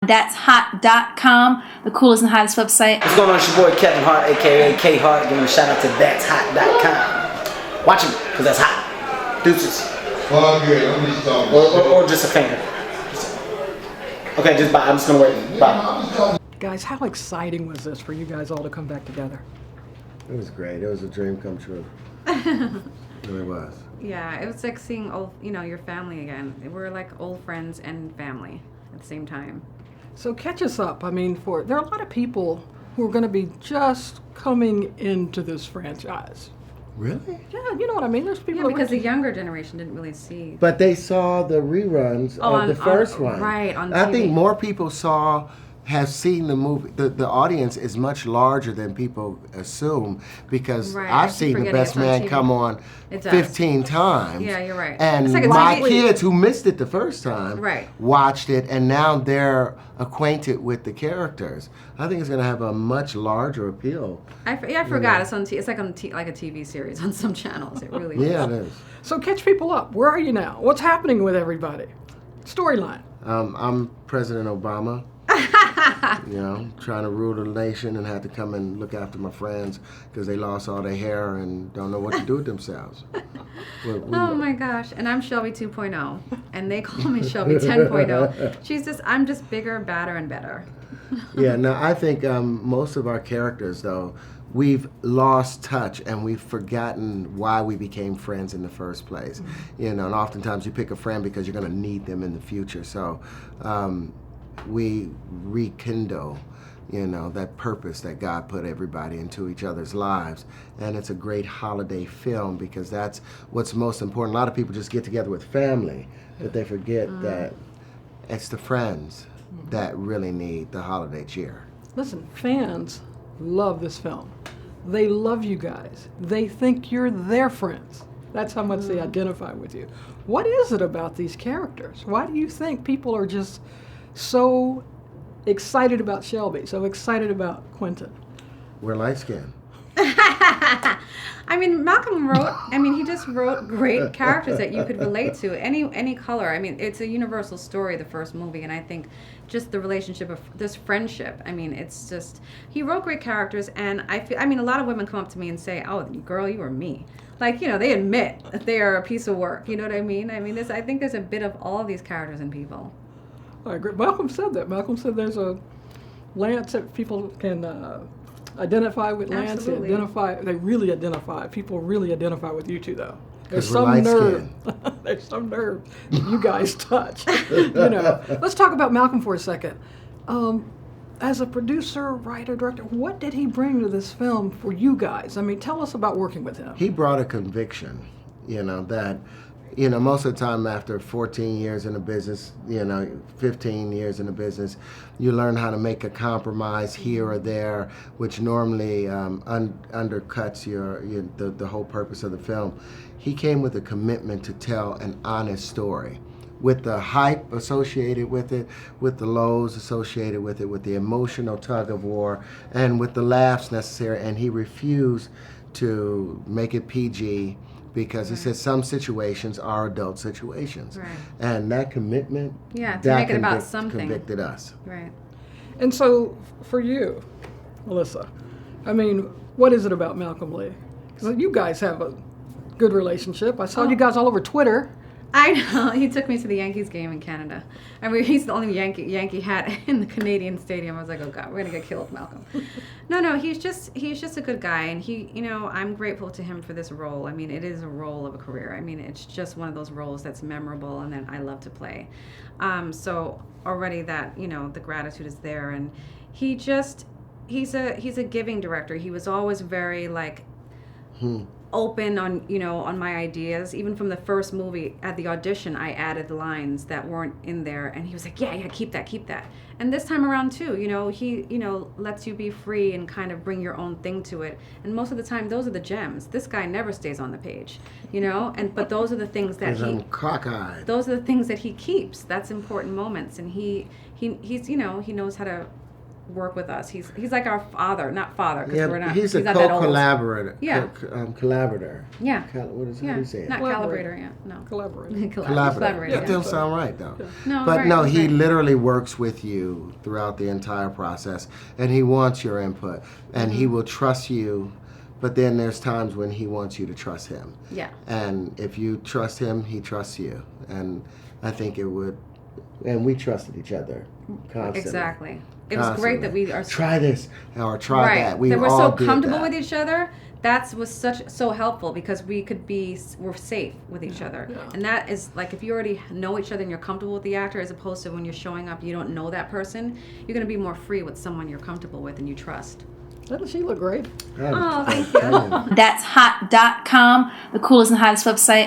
That's hot.com, the coolest and hottest website. What's going on? It's your boy Kevin Hart, aka K Hart. Giving a shout out to That's Hot.com. Watch it, because that's hot. Deuces. Or just a finger. Okay, just bye. I'm just going to wait. Bye. Guys, how exciting was this for you guys all to come back together? It was great. It was a dream come true. It really was. Yeah, it was like seeing old, your family again. We're like old friends and family at the same time. So catch us up. I mean, there are a lot of people who are going to be just coming into this franchise. Really? Yeah, you know what I mean. There's people because the younger generation didn't really see. But they saw the reruns of the first one. Right, on TV. I think more people have seen the movie. The audience is much larger than people assume because I've seen The Best Man come on 15 times. Yeah, you're right. And like my kids who missed it the first time right. watched it, and now they're acquainted with the characters. I think it's going to have a much larger appeal. I forgot. It's on. It's like like a TV series on some channels. It really is. Yeah, it is. So catch people up. Where are you now? What's happening with everybody? Storyline. I'm President Obama. Trying to rule the nation and had to come and look after my friends because they lost all their hair and don't know what to do with themselves. Oh my gosh. And I'm Shelby 2.0 and they call me Shelby 10.0. I'm just bigger, badder, and better. Yeah, no, I think most of our characters, though, we've lost touch and we've forgotten why we became friends in the first place. Mm-hmm. And oftentimes you pick a friend because you're going to need them in the future. So we rekindle, that purpose that God put everybody into each other's lives. And it's a great holiday film because that's what's most important. A lot of people just get together with family, but they forget that it's the friends that really need the holiday cheer. Listen, fans love this film. They love you guys. They think you're their friends. That's how much they identify with you. What is it about these characters? Why do you think people are just so excited about Shelby, so excited about Quentin? We're light-skinned. Malcolm he just wrote great characters that you could relate to, any color. It's a universal story, the first movie, and I think just the relationship of this friendship. It's just, he wrote great characters, and I feel, a lot of women come up to me and say, "Oh, girl, you were me." They admit that they are a piece of work. You know what I mean? I think there's a bit of all of these characters in people. I agree. Malcolm said that. Malcolm said there's a Lance that people can identify with. Lance. Absolutely. They really identify. People really identify with you two, though. There's some nerve. There's some nerve you guys touch. Let's talk about Malcolm for a second. As a producer, writer, director, what did he bring to this film for you guys? Tell us about working with him. He brought a conviction, that most of the time after 14 years in the business, 15 years in the business, you learn how to make a compromise here or there, which normally undercuts the whole purpose of the film. He came with a commitment to tell an honest story, with the hype associated with it, with the lows associated with it, with the emotional tug of war, and with the laughs necessary, and he refused to make it PG, because he said some situations are adult situations. Right. And that commitment, to make it about something, convicted us. Right. And so, for you, Melissa, what is it about Malcolm Lee? Because you guys have a good relationship. I saw you guys all over Twitter. I know. He took me to the Yankees game in Canada. He's the only Yankee hat in the Canadian stadium. I was like, oh God, we're gonna get killed, Malcolm. No, he's just a good guy, and I'm grateful to him for this role. It is a role of a career. it's just one of those roles that's memorable and that I love to play. So already that, the gratitude is there, and he's a giving director. He was always very open on my ideas. Even from the first movie, at the audition, I added lines that weren't in there, and he was like, yeah, keep that. And this time around too, he lets you be free and kind of bring your own thing to it. And most of the time, those are the gems. This guy never stays on the page, but those are the things that those are the things that he keeps. That's important moments, and he's he knows how to work with us. He's like our father, not father, because Yeah, we're not. he's a not that old. co-collaborator. Yeah. Collaborator. Yeah. What is, Yeah. how do you say it? Not Collaborator. calibrator, yeah. No. Collaborating. Collaborator. Yeah. That don't sound right though. No, But right, no, that's he right. literally works with you throughout the entire process, and he wants your input, and he will trust you. But then there's times when he wants you to trust him. Yeah. And if you trust him, he trusts you. And I think it would. And we trusted each other constantly. Exactly. It was great that we are try this or try right. that. We that we're all so did comfortable that. with each other. That was so helpful because we're safe with each other. Yeah. And that is like if you already know each other and you're comfortable with the actor, as opposed to when you're showing up you don't know that person, you're going to be more free with someone you're comfortable with and you trust. Doesn't she look great? Oh, thank you. That's hot.com, the coolest and hottest website.